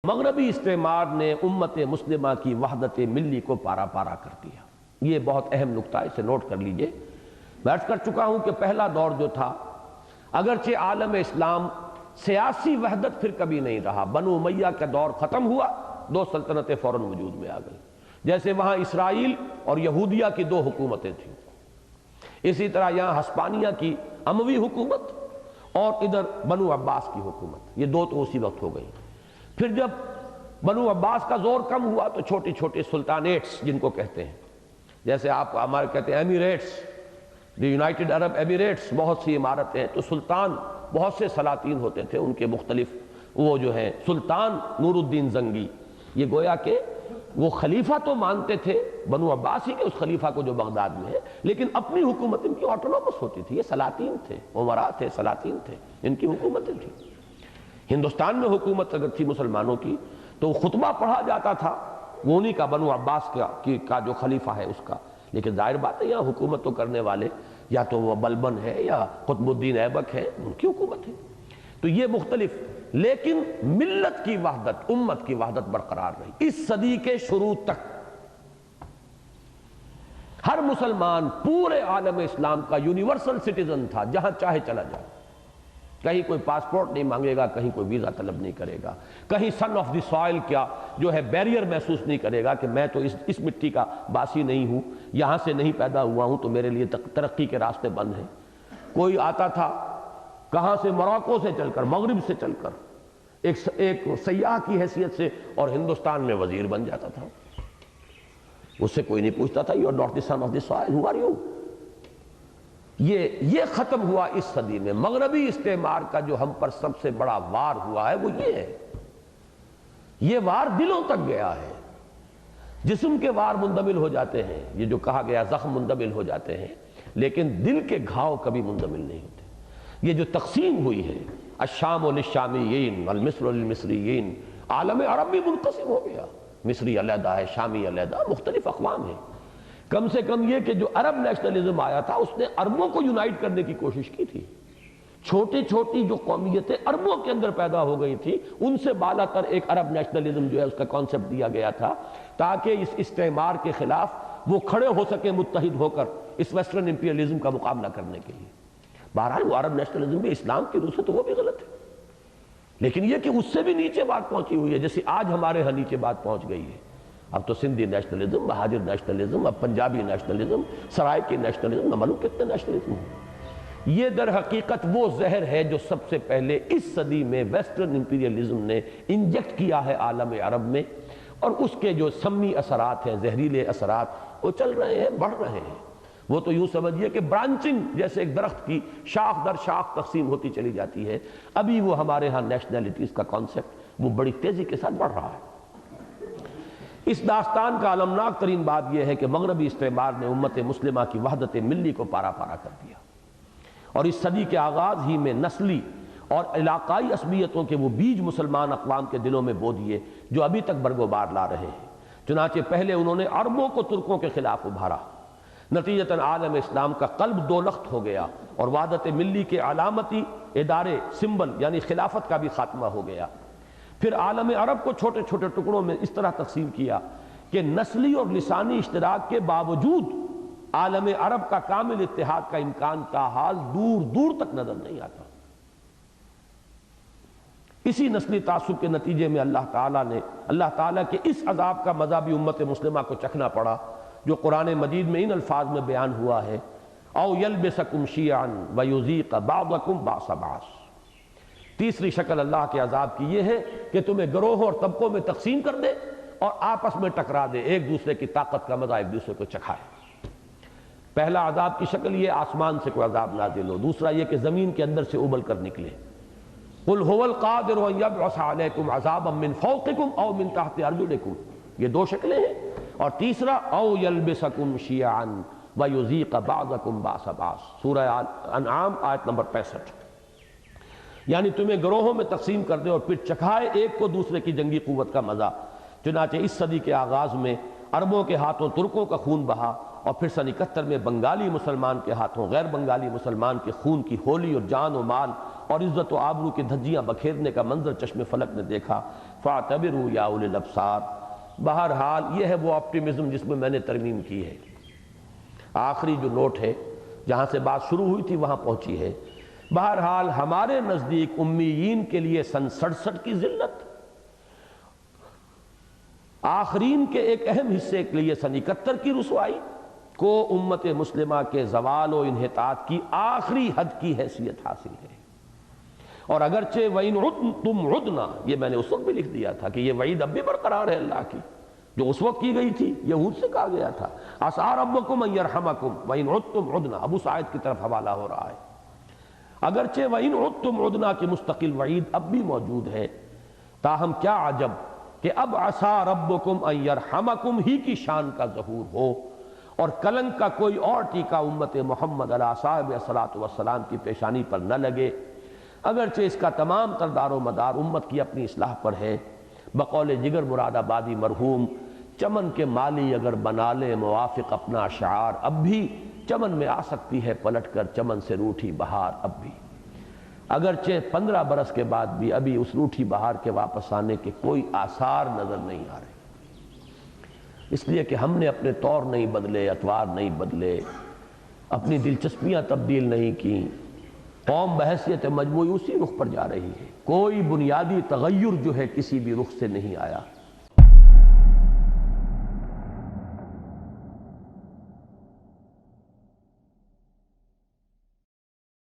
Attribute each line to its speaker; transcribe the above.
Speaker 1: مغربی استعمار نے امت مسلمہ کی وحدت ملی کو پارا پارا کر دیا۔ یہ بہت اہم نکتہ ہے، اسے نوٹ کر لیجئے۔ میں عرض کر چکا ہوں کہ پہلا دور جو تھا، اگرچہ عالم اسلام سیاسی وحدت پھر کبھی نہیں رہا، بنو امیہ کا دور ختم ہوا، دو سلطنتیں فوراً وجود میں آ گئیں، جیسے وہاں اسرائیل اور یہودیہ کی دو حکومتیں تھیں، اسی طرح یہاں ہسپانیہ کی اموی حکومت اور ادھر بنو عباس کی حکومت، یہ دو تو اسی وقت ہو گئی۔ پھر جب بنو عباس کا زور کم ہوا تو چھوٹے چھوٹے سلطانیٹس جن کو کہتے ہیں، جیسے آپ ہمارے کہتے ہیں Emirates, the United Arab Emirates, بہت سی عمارتیں ہیں، تو سلطان بہت سے سلاطین ہوتے تھے ان کے مختلف، وہ جو ہیں سلطان نور الدین زنگی، یہ گویا کہ وہ خلیفہ تو مانتے تھے بنو عباس ہی کے اس خلیفہ کو جو بغداد میں ہے، لیکن اپنی حکومت ان کی آٹونومس ہوتی تھی، یہ سلاطین تھے، امراء تھے، سلاطین تھے، ان کی حکومتیں تھیں۔ ہندوستان میں حکومت اگر تھی مسلمانوں کی تو خطبہ پڑھا جاتا تھا وہ انہی کا، بنو عباس کا جو خلیفہ ہے اس کا، لیکن ظاہر بات ہے یہاں حکومت تو کرنے والے یا تو وہ بلبن ہے یا قطب الدین ایبک ہے، ان کی حکومت ہے۔ تو یہ مختلف، لیکن ملت کی وحدت، امت کی وحدت برقرار رہی اس صدی کے شروع تک۔ ہر مسلمان پورے عالم اسلام کا یونیورسل سٹیزن تھا، جہاں چاہے چلا جائے، کہیں کوئی پاسپورٹ نہیں مانگے گا، کہیں کوئی ویزا طلب نہیں کرے گا، کہیں سن آف دی سوائل کیا جو ہے بیریئر محسوس نہیں کرے گا کہ میں تو اس مٹی کا باسی نہیں ہوں، یہاں سے نہیں پیدا ہوا ہوں تو میرے لیے ترقی کے راستے بند ہیں۔ کوئی آتا تھا کہاں سے، موراکو سے چل کر، مغرب سے چل کر، ایک سیاح کی حیثیت سے، اور ہندوستان میں وزیر بن جاتا تھا، اس سے کوئی نہیں پوچھتا تھا you are not the son of the soil, who are you. یہ ختم ہوا اس صدی میں۔ مغربی استعمار کا جو ہم پر سب سے بڑا وار ہوا ہے وہ یہ ہے، یہ وار دلوں تک گیا ہے۔ جسم کے وار مندمل ہو جاتے ہیں، یہ جو کہا گیا زخم مندمل ہو جاتے ہیں، لیکن دل کے گھاؤ کبھی مندمل نہیں ہوتے۔ یہ جو تقسیم ہوئی ہے، الشام للشامیین والمصر للمصریین، عالم عرب بھی منقسم ہو گیا، مصری علیحدہ ہے، شامی علیحدہ، مختلف اقوام ہیں۔ کم سے کم یہ کہ جو عرب نیشنلزم آیا تھا اس نے عربوں کو یونائٹ کرنے کی کوشش کی تھی۔ چھوٹی چھوٹی جو قومیتیں عربوں کے اندر پیدا ہو گئی تھی، ان سے بالا تر ایک عرب نیشنلزم جو ہے اس کا کانسیپٹ دیا گیا تھا، تاکہ اس استعمار کے خلاف وہ کھڑے ہو سکیں متحد ہو کر اس ویسٹرن امپیریلزم کا مقابلہ کرنے کے لیے۔ بہرحال وہ عرب نیشنلزم بھی اسلام کی روح سے تو وہ بھی غلط ہے، لیکن یہ کہ اس سے بھی نیچے بات پہنچی ہوئی ہے، جیسے آج ہمارے ہاں نیچے بات پہنچ گئی ہے۔ اب تو سندھی نیشنلزم، مہاجر نیشنلزم، اب پنجابی نیشنلزم، سرائکی نیشنلزم، نہ معلوم کتنے نیشنلزم ہیں۔ یہ در حقیقت وہ زہر ہے جو سب سے پہلے اس صدی میں ویسٹرن امپیریلزم نے انجیکٹ کیا ہے عالم عرب میں، اور اس کے جو سمی اثرات ہیں، زہریلے اثرات، وہ چل رہے ہیں، بڑھ رہے ہیں۔ وہ تو یوں سمجھیے کہ برانچنگ، جیسے ایک درخت کی شاخ در شاخ تقسیم ہوتی چلی جاتی ہے، ابھی وہ ہمارے ہاں نیشنلٹیز کا کانسیپٹ وہ بڑی تیزی کے ساتھ بڑھ رہا ہے۔ اس داستان کا المناک ترین بات یہ ہے کہ مغربی استعمار نے امت مسلمہ کی وحدت ملی کو پارا پارا کر دیا، اور اس صدی کے آغاز ہی میں نسلی اور علاقائی عصبیتوں کے وہ بیج مسلمان اقوام کے دلوں میں بو دیے جو ابھی تک برگوبار لا رہے ہیں۔ چنانچہ پہلے انہوں نے عربوں کو ترکوں کے خلاف ابھارا، نتیجتاً عالم اسلام کا قلب دو لخت ہو گیا، اور وحدت ملی کے علامتی ادارے، سمبل یعنی خلافت کا بھی خاتمہ ہو گیا۔ پھر عالم عرب کو چھوٹے چھوٹے ٹکڑوں میں اس طرح تقسیم کیا کہ نسلی اور لسانی اشتراک کے باوجود عالم عرب کا کامل اتحاد کا امکان تاحال دور دور تک نظر نہیں آتا۔ اسی نسلی تعصب کے نتیجے میں اللہ تعالیٰ کے اس عذاب کا مزہ بھی امت مسلمہ کو چکھنا پڑا، جو قرآن مجید میں ان الفاظ میں بیان ہوا ہے، او یلبسکم شیعا ویذیق بعضکم بعض بعض۔ تیسری شکل اللہ کے عذاب کی یہ ہے کہ تمہیں گروہوں اور طبقوں میں تقسیم کر دے اور آپس میں ٹکرا دے، ایک دوسرے کی طاقت کا مزہ ایک دوسرے کو چکھائے۔ پہلا عذاب کی شکل یہ آسمان سے کوئی عذاب نازل ہو، دوسرا یہ کہ زمین کے اندر سے ابل کر نکلے۔ قل هو القادر ان يبعث عليكم عذابا من فوقكم او من تحت ارجلكم، یہ دو شکلیں ہیں، اور تیسرا او يلبسكم شيعا ويذيق بعضكم بعض بعض، سورہ انعام آیت نمبر 65۔ یعنی تمہیں گروہوں میں تقسیم کر دے اور پھر چکھائے ایک کو دوسرے کی جنگی قوت کا مزہ۔ چنانچہ اس صدی کے آغاز میں عربوں کے ہاتھوں ترکوں کا خون بہا، اور پھر سن 71 میں بنگالی مسلمان کے ہاتھوں غیر بنگالی مسلمان کے خون کی ہولی اور جان و مال اور عزت و آبرو کی دھجیاں بکھیرنے کا منظر چشم فلک نے دیکھا۔ فاعتبروا یا اولی الابصار۔ بہرحال یہ ہے وہ آپٹیمزم جس میں میں نے ترمیم کی ہے۔ آخری جو نوٹ ہے جہاں سے بات شروع ہوئی تھی وہاں پہنچی ہے۔ بہرحال ہمارے نزدیک امیین کے لیے سن 67 کی ذلت، آخرین کے ایک اہم حصے کے لیے سن 71 کی رسوائی کو امت مسلمہ کے زوال و انحطاط کی آخری حد کی حیثیت حاصل ہے۔ اور اگرچہ وَإِنْ عُدْتُمْ عُدْنَا، یہ میں نے اس وقت بھی لکھ دیا تھا کہ یہ وعید اب بھی برقرار ہے اللہ کی جو اس وقت کی گئی تھی، یہود سے کہا گیا تھا عَسَىٰ رَبُّكُمْ أَن يَرْحَمَكُمْ وَإِنْ عُدْتُمْ عُدْنَا، ابو سعید کی طرف حوالہ ہو رہا ہے۔ اگرچہ وَإِنْ عُدْتُمْ عُدْنَا کی مستقل وعید اب بھی موجود ہے، تاہم کیا عجب کہ اب عَسَىٰ رَبُّكُمْ أَن يَرْحَمَكُمْ ہی کی شان کا ظہور ہو اور کلنک کا کوئی اور ٹیکہ امت محمد علیہ صاحب الصلاۃ والسلام کی پیشانی پر نہ لگے۔ اگرچہ اس کا تمام تر دار و مدار امت کی اپنی اصلاح پر ہے۔ بقول جگر مراد آبادی مرحوم، چمن کے مالی اگر بنا لے موافق اپنا اشعار، اب بھی چمن میں آ سکتی ہے پلٹ کر چمن سے روٹھی بہار اب بھی۔ اگرچہ 15 برس کے بعد بھی ابھی اس روٹھی بہار کے واپس آنے کے کوئی آثار نظر نہیں آ رہے، اس لیے کہ ہم نے اپنے طور نہیں بدلے، اطوار نہیں بدلے، اپنی دلچسپیاں تبدیل نہیں کی، قوم بحیثیت مجموعی اسی رخ پر جا رہی ہے، کوئی بنیادی تغیر جو ہے کسی بھی رخ سے نہیں آیا۔